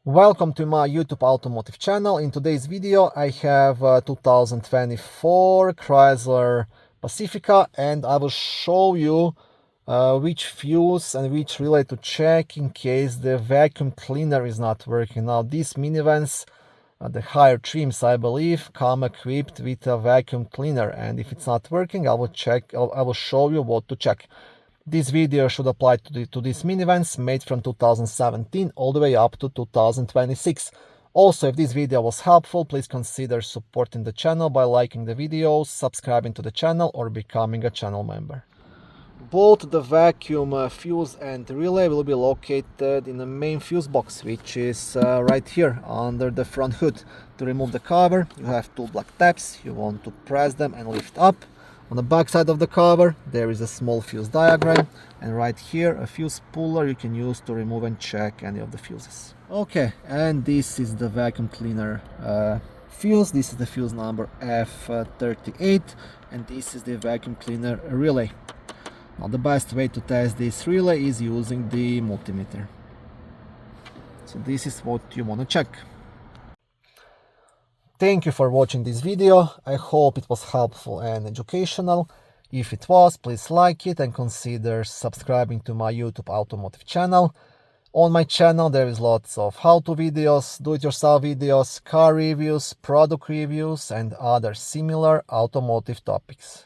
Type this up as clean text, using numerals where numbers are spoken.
Welcome to my YouTube automotive channel. In today's video I have 2024 Chrysler Pacifica, and I will show you which fuse and which relay to check in case the vacuum cleaner is not working. Now these minivans, the higher trims I believe, come equipped with a vacuum cleaner, and if it's not working I will show you what to check. This video should apply to these minivans made from 2017 all the way up to 2026. Also, if this video was helpful, please consider supporting the channel by liking the videos, subscribing to the channel, or becoming a channel member. Both the vacuum fuse and relay will be located in the main fuse box, which is right here under the front hood. To remove the cover, you have two black tabs. You want to press them and lift up. On the back side of the cover there is a small fuse diagram, and right here a fuse puller you can use to remove and check any of the fuses. Okay, and this is the vacuum cleaner fuse. This is the fuse number F38, and this is the vacuum cleaner relay. Now the best way to test this relay is using the multimeter. So this is what you want to check. Thank you for watching this video. I hope it was helpful and educational. If it was, please like it and consider subscribing to my YouTube automotive channel. On my channel there is lots of how-to videos, do-it-yourself videos, car reviews, product reviews, and other similar automotive topics.